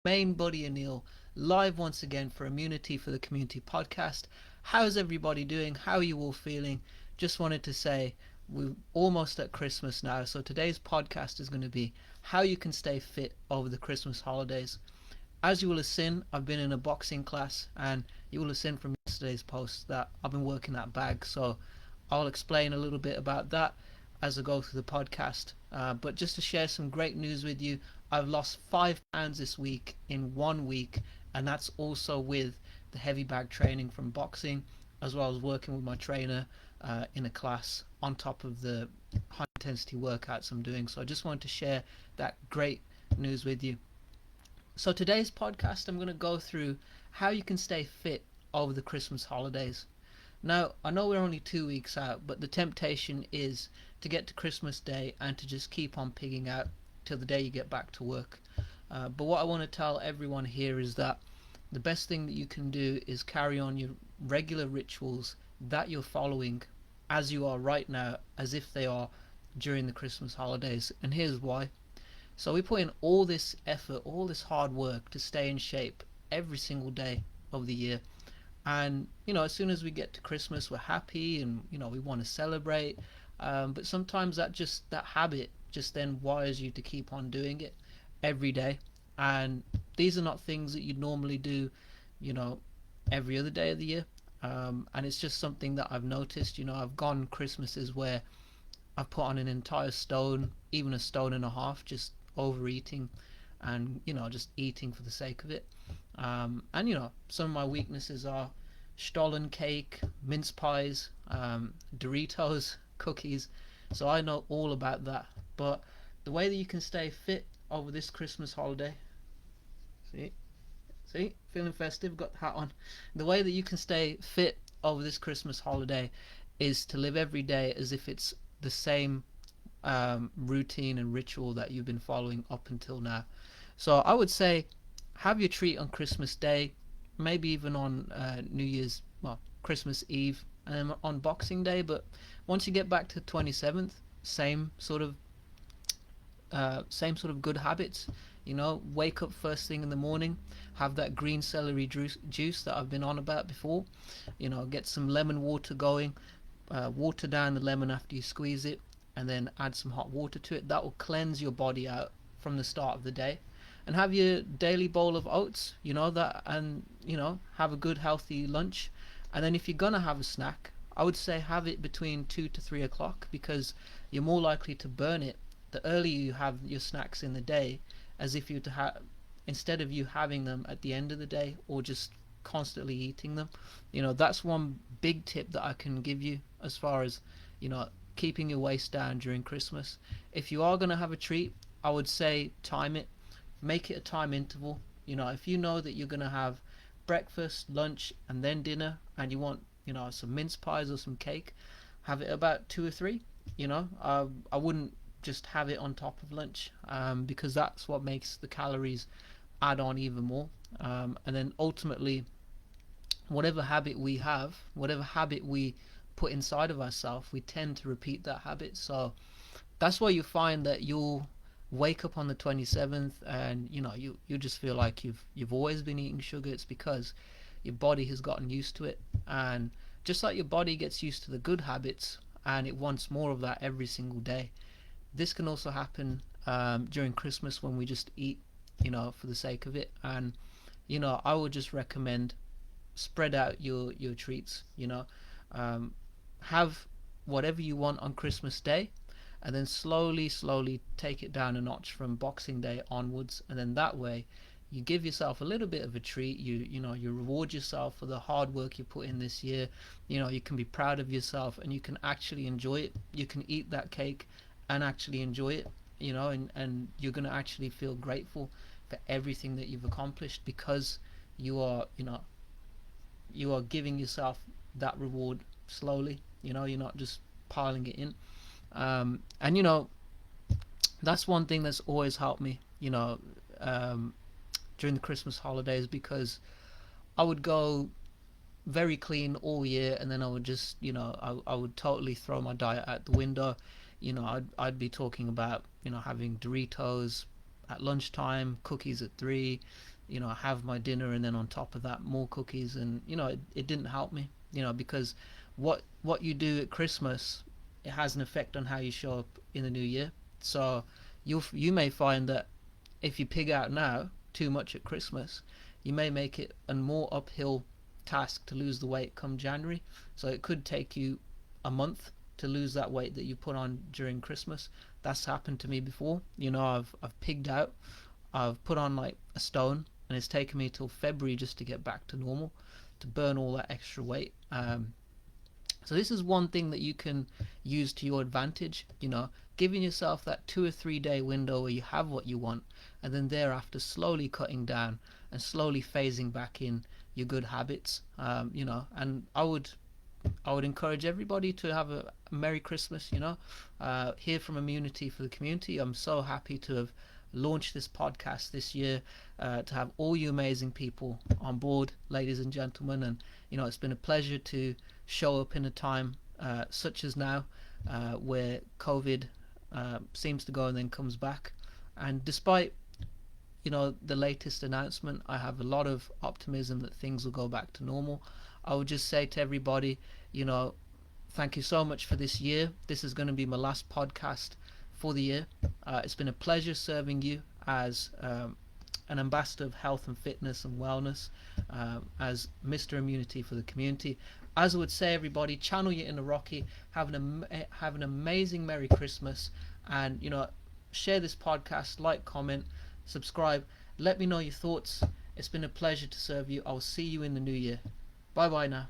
Main Buddy Anil, live once again for Immunity for the Community podcast. How's everybody doing? How are you all feeling? Just wanted to say we're almost at Christmas now, so today's podcast is going to be how you can stay fit over the Christmas holidays. As you will have seen, I've been in a boxing class, and you will have seen from yesterday's post that I've been working that bag, so I'll explain a little bit about that as I go through the podcast. But just to share some great news with you, I've lost 5 pounds this week in 1 week, and that's also with the heavy bag training from boxing, as well as working with my trainer in a class on top of the high intensity workouts I'm doing. So I just wanted to share that great news with you. So today's podcast, I'm going to go through how you can stay fit over the Christmas holidays. Now, I know we're only 2 weeks out, but the temptation is to get to Christmas Day and to just keep on pigging out till the day you get back to work. But what I want to tell everyone here is that the best thing that you can do is carry on your regular rituals that you're following as you are right now, as if they are during the Christmas holidays. And here's why. So we put in all this effort, all this hard work to stay in shape every single day of the year. And as soon as we get to Christmas, we're happy and we want to celebrate. But sometimes that habit just then wires you to keep on doing it every day. And these are not things that you'd normally do, every other day of the year. And it's just something that I've noticed. I've gone Christmases where I've put on an entire stone, even a stone and a half, just overeating and just eating for the sake of it. And some of my weaknesses are stollen cake, mince pies, Doritos, cookies. So I know all about that. But the way that you can stay fit over this Christmas holiday, see, feeling festive, got the hat on. The way that you can stay fit over this Christmas holiday is to live every day as if it's the same routine and ritual that you've been following up until now. So I would say have your treat on Christmas Day, maybe even on Christmas Eve, and then on Boxing Day. But once you get back to the 27th, same sort of good habits. Wake up first thing in the morning, have that green celery juice that I've been on about before. Get some lemon water going, water down the lemon after you squeeze it, and then add some hot water to it. That will cleanse your body out from the start of the day. And have your daily bowl of oats, and have a good healthy lunch. And then if you're gonna have a snack, I would say have it between 2 to 3 o'clock, because you're more likely to burn it the earlier you have your snacks in the day, as if you to have, instead of you having them at the end of the day or just constantly eating them. That's one big tip that I can give you as far as keeping your waist down during Christmas. If you are going to have a treat, I would say time it, make it a time interval. If you know that you're going to have breakfast, lunch, and then dinner, and you want some mince pies or some cake, have it about 2 or 3. I wouldn't just have it on top of lunch, because that's what makes the calories add on even more. And then ultimately, whatever habit we have, whatever habit we put inside of ourselves, we tend to repeat that habit. So that's why you find that you'll wake up on the 27th and you just feel like you've always been eating sugar. It's because your body has gotten used to it. And just like your body gets used to the good habits and it wants more of that every single day, this can also happen during Christmas when we just eat for the sake of it. And I would just recommend spread out your treats. Have whatever you want on Christmas Day, and then slowly take it down a notch from Boxing Day onwards. And then that way you give yourself a little bit of a treat. You reward yourself for the hard work you put in this year. You can be proud of yourself and you can actually enjoy it. You can eat that cake and actually enjoy it, and you're going to actually feel grateful for everything that you've accomplished, because you are giving yourself that reward slowly. You're not just piling it in. And that's one thing that's always helped me during the Christmas holidays, because I would go very clean all year, and then I would just I would totally throw my diet out the window. I'd be talking about having Doritos, at lunchtime, cookies at 3, have my dinner, and then on top of that more cookies. And it didn't help me, because what you do at Christmas, it has an effect on how you show up in the new year. So you may find that if you pig out now too much at Christmas, you may make it a more uphill task to lose the weight come January. So it could take you a month to lose that weight that you put on during Christmas. That's happened to me before. I've pigged out. I've put on like a stone, and it's taken me till February just to get back to normal, to burn all that extra weight. So this is one thing that you can use to your advantage, giving yourself that 2 or 3 day window where you have what you want, and then thereafter slowly cutting down and slowly phasing back in your good habits. And I would encourage everybody to have a Merry Christmas. Here from Immunity for the Community, I'm so happy to have launched this podcast this year, to have all you amazing people on board, ladies and gentlemen. And it's been a pleasure to show up in a time such as now, where COVID seems to go and then comes back. And despite the latest announcement, I have a lot of optimism that things will go back to normal. I would just say to everybody, thank you so much for this year. This is going to be my last podcast for the year. It's been a pleasure serving you as an ambassador of health and fitness and wellness, as Mr. Immunity for the Community. As I would say, everybody, channel your inner Rocky. Have an amazing Merry Christmas, and share this podcast, like, comment, subscribe. Let me know your thoughts. It's been a pleasure to serve you. I'll see you in the new year. Bye bye now.